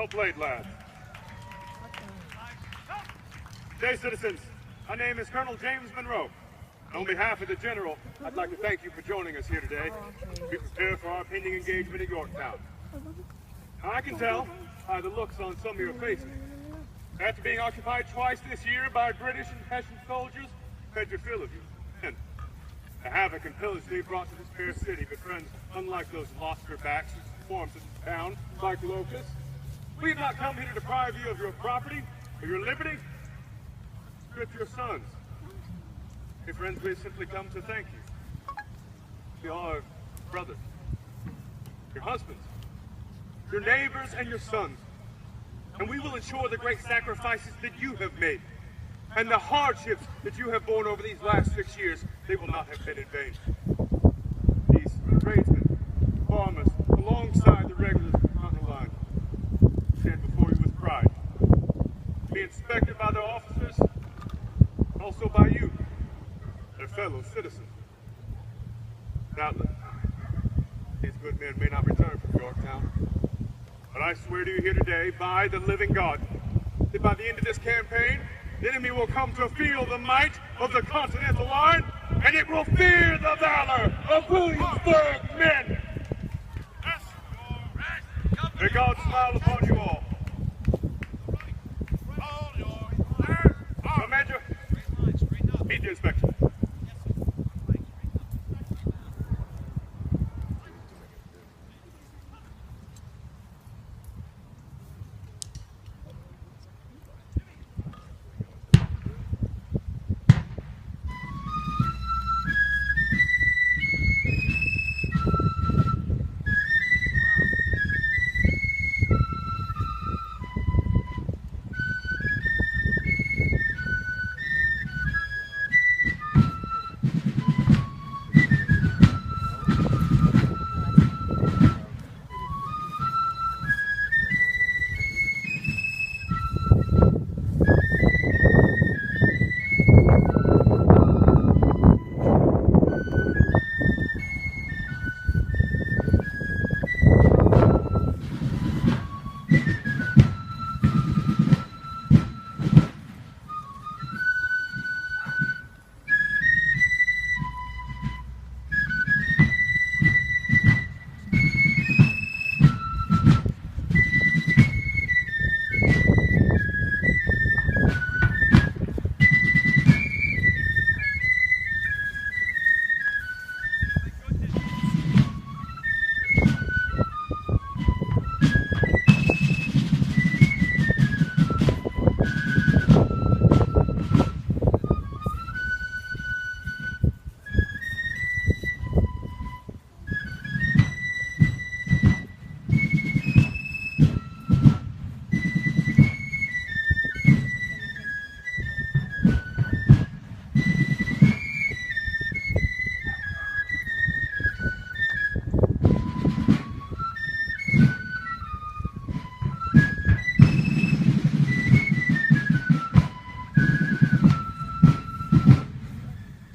Well played, lads. Day citizens, my name is Colonel James Monroe. On behalf of the General, I'd like to thank you for joining us here today. We prepare for our pending engagement at Yorktown. Now, I can tell by the looks on some of your faces. After being occupied twice this year by British and Hessian soldiers, had your fill of you. And the havoc and pillage they brought to this fair city, but friends, unlike those backs who swarm this town like locusts, we have not come here to deprive you of your property or your liberty, strip your sons. Hey friends, we have simply come to thank you. You are brothers, your husbands, your neighbors, and your sons. And we will ensure the great sacrifices that you have made and the hardships that you have borne over these last 6 years, they will not have been in vain. These tradesmen, farmers, alongside the regulars of the front line, stand before you with pride, be inspected by their officers, and also by you, their fellow citizens. Doubtless, these good men may not return from Yorktown, but I swear to you here today, by the living God, that by the end of this campaign, the enemy will come to feel the might of the Continental line, and it will fear the valor of Williamsburg men. May God smile upon you all. So, Major, meet the inspector.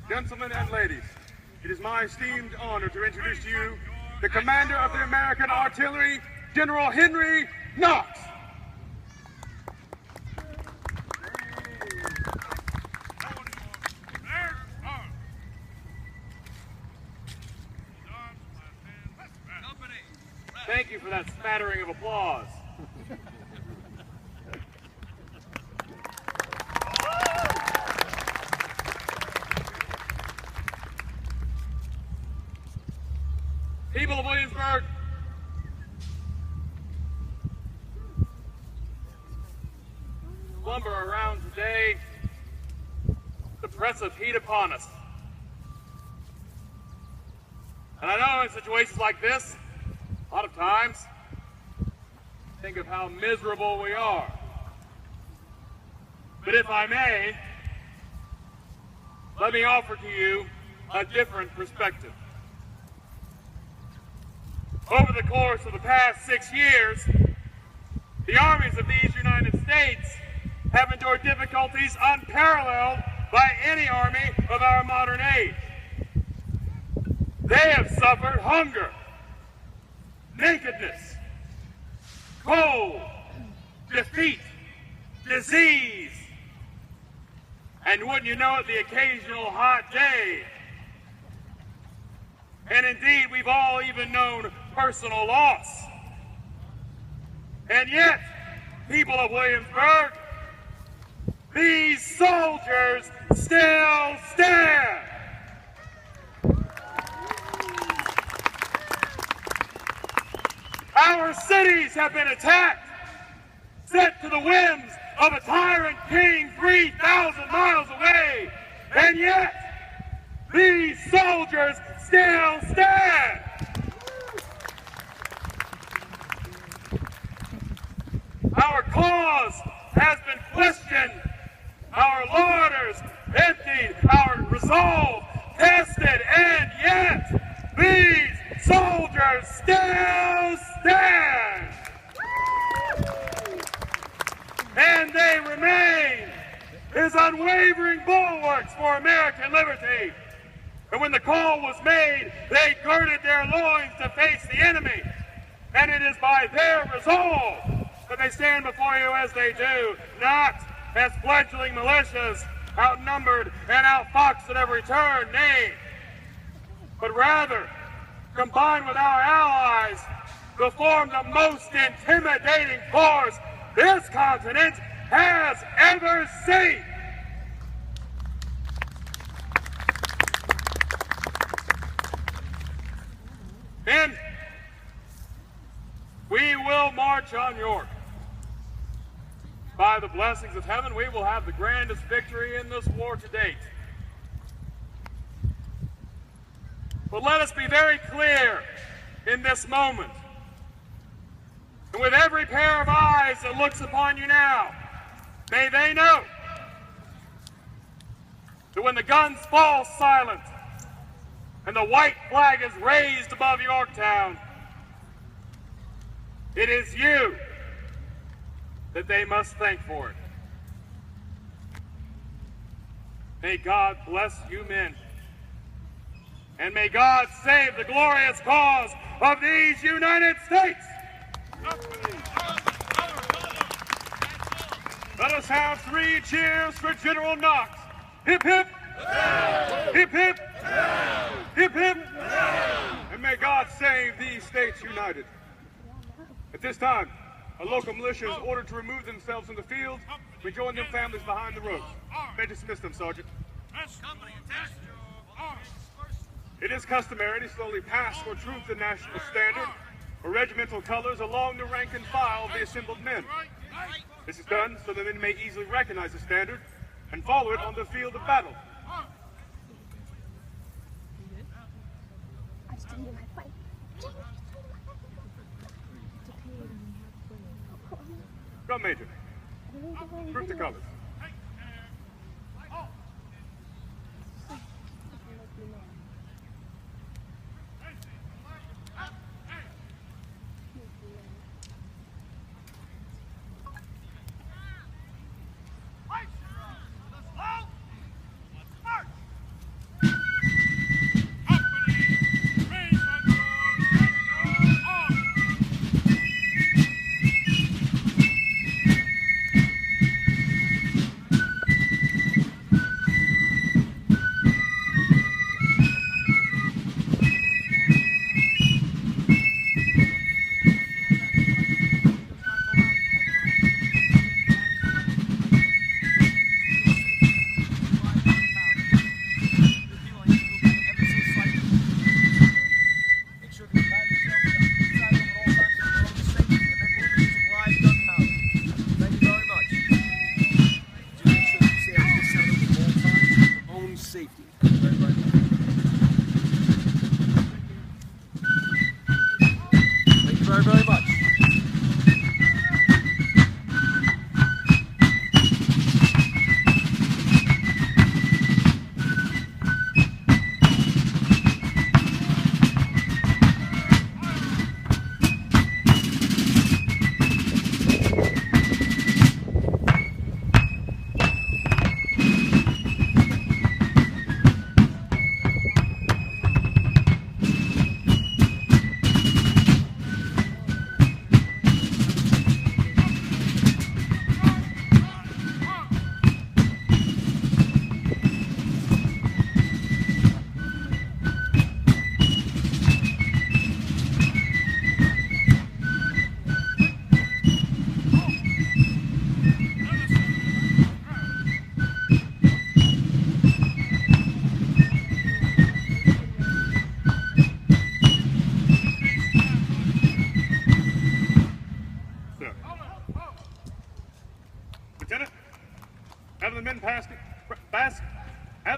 Gentlemen and ladies, it is my esteemed honor to introduce to you the commander of the American Artillery, General Henry Knox. Thank you for that smattering of applause. People of Williamsburg, slumber around today, the press of heat upon us. And I know in situations like this, a lot of times, think of how miserable we are. But if I may, let me offer to you a different perspective. Over the course of the past 6 years, the armies of these United States have endured difficulties unparalleled by any army of our modern age. They have suffered hunger, nakedness, cold, defeat, disease, and wouldn't you know it, the occasional hot day. And indeed, we've all even known personal loss. And yet, people of Williamsburg, these soldiers still stand. Our cities have been attacked, sent to the whims of a tyrant king 3,000 miles away, and yet these soldiers still stand. Our cause has been questioned, our lauders emptied, our resolve tested, and yet these soldiers still stand. And they remain as unwavering bulwarks for American liberty. And when the call was made, they girded their loins to face the enemy. And it is by their resolve that they stand before you as they do, not as fledgling militias, outnumbered and outfoxed at every turn, nay, but rather, combined with our allies, to form the most intimidating force this continent has ever seen. And we will march on York. By the blessings of heaven, we will have the grandest victory in this war to date. But let us be very clear in this moment. And with every pair of eyes that looks upon you now, may they know that when the guns fall silent and the white flag is raised above Yorktown, it is you that they must thank for it. May God bless you men, and may God save the glorious cause of these United States. Let us have 3 cheers for General Knox. Hip, hip. Hip, hip. Hip, hip. And may God save these states united. At this time, a local militia is ordered to remove themselves from the field. We join their families behind the ropes. May dismiss them, Sergeant. It is customary to slowly pass for troops the national standard or regimental colors along the rank and file of the assembled men. This is done so the men may easily recognize the standard and follow it on the field of battle. Drum Major, group the colors.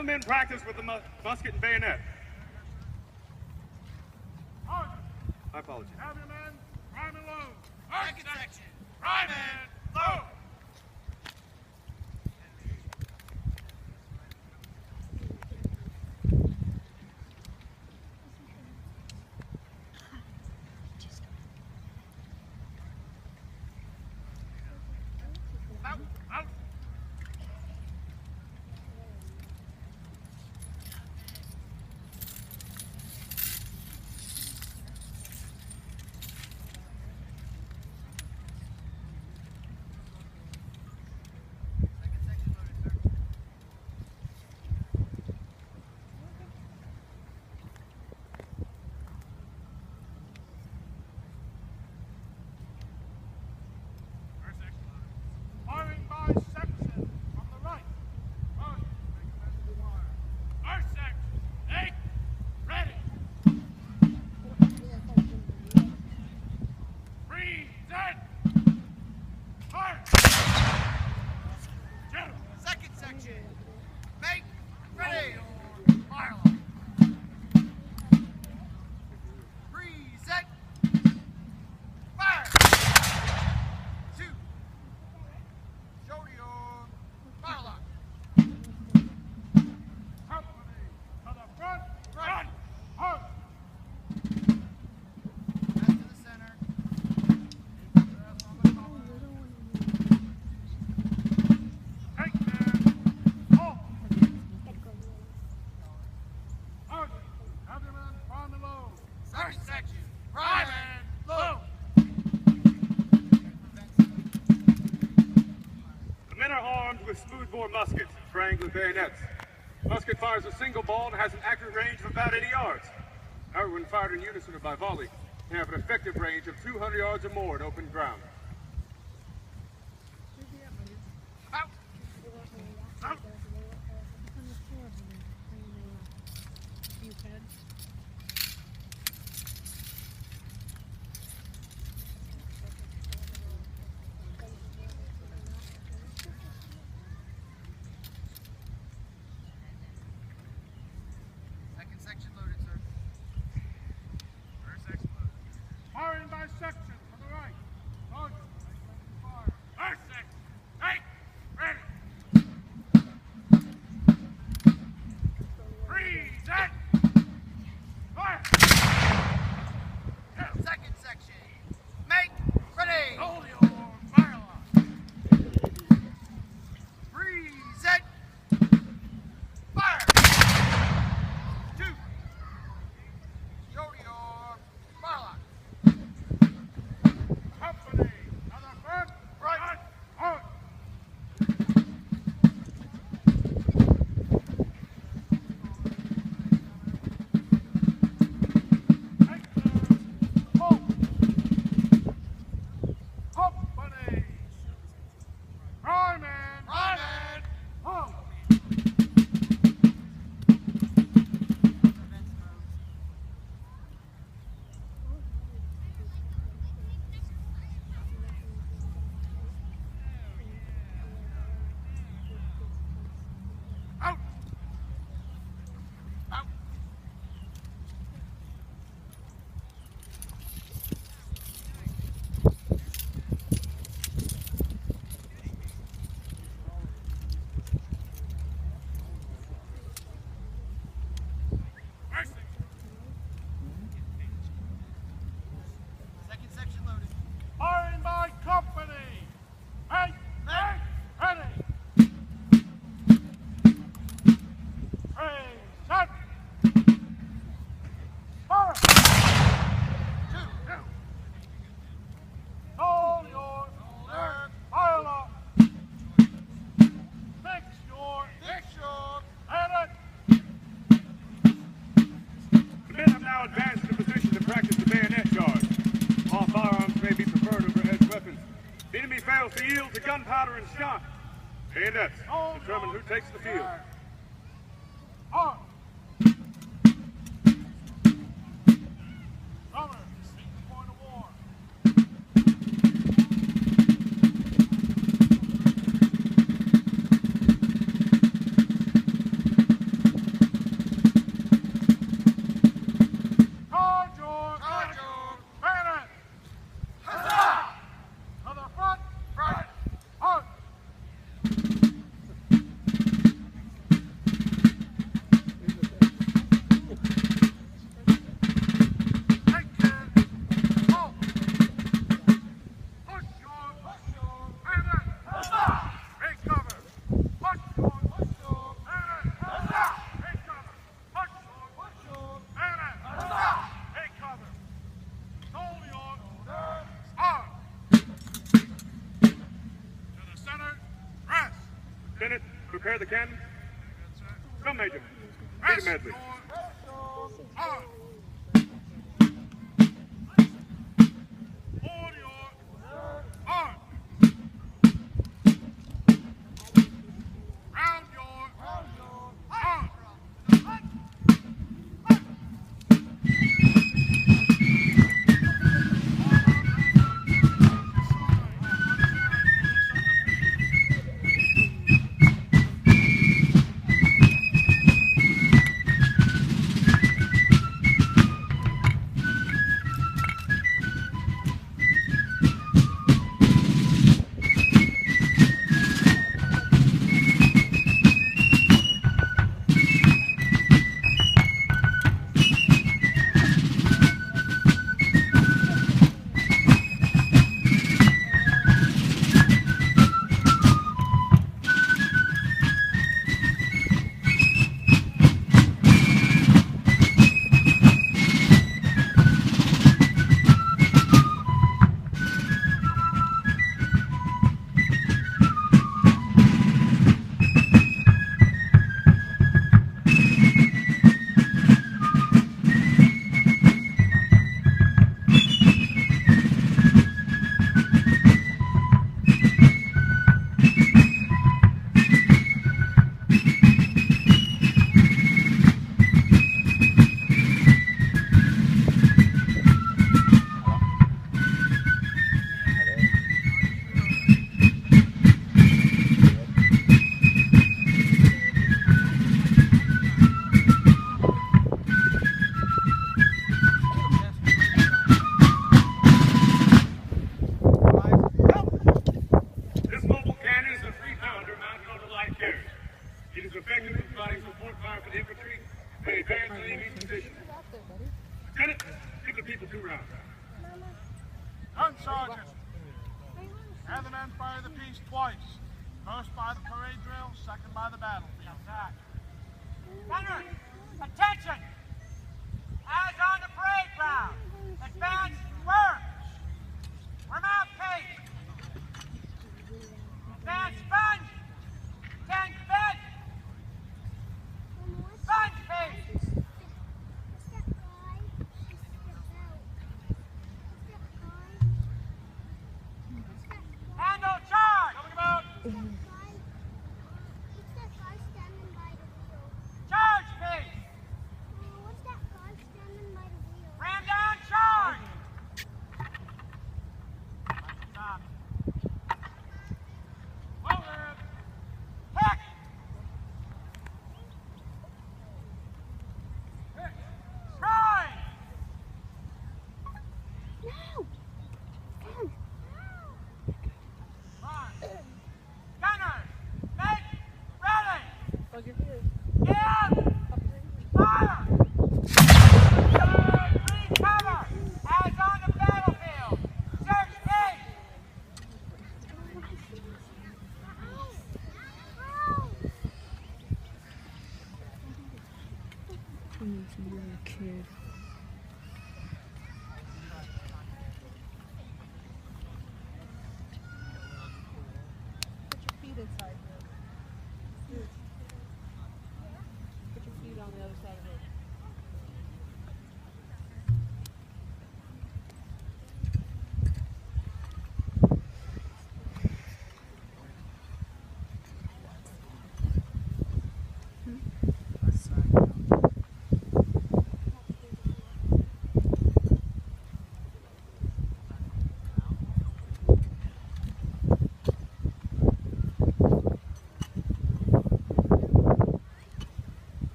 the men practice with the musket and bayonet. My apologies. Have your men, prime and load. Second section, prime and load. Smoothbore muskets, triangular bayonets. Musket fires a single ball and has an accurate range of about 80 yards. However, when fired in unison or by volley, they have an effective range of 200 yards or more at open ground. Section loaded, sir. First section loaded. Firing by section on the right. Roger. Fire. First section. Hey, ready. Freeze it. Fire. Second section. Make ready. Hold your fire line. Freeze it. Fire. fails to yield to gunpowder and shot. Bayonets determine who takes the field. On! Summer, seek the point of war. Prepare the cannon. Come, Major. Lead the medley. Arm. Hold your arm. Round your arm. Gun sergeant. Have the men fire the piece twice. First by the parade drill, second by the battlefield. Gunners, attention! As on the parade ground, advance first. Remount pace. Advance sponge. 10 bed. Sponge pace. Handle charge. Coming about. Charge pace. Ram down charge. Stop. Forward. Pick. Stride. Gunners, make ready. Give. Fire. Please cover as on the battlefield. Search pace. Kid. Put your feet inside here. Put your feet on the other side of it.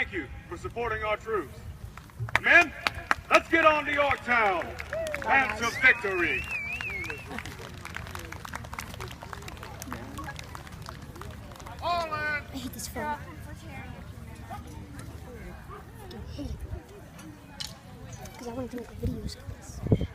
thank you for supporting our troops. Men, let's get on to Yorktown and to victory. All in. I hate this phone. I hate it. Because I wanted to make videos of this.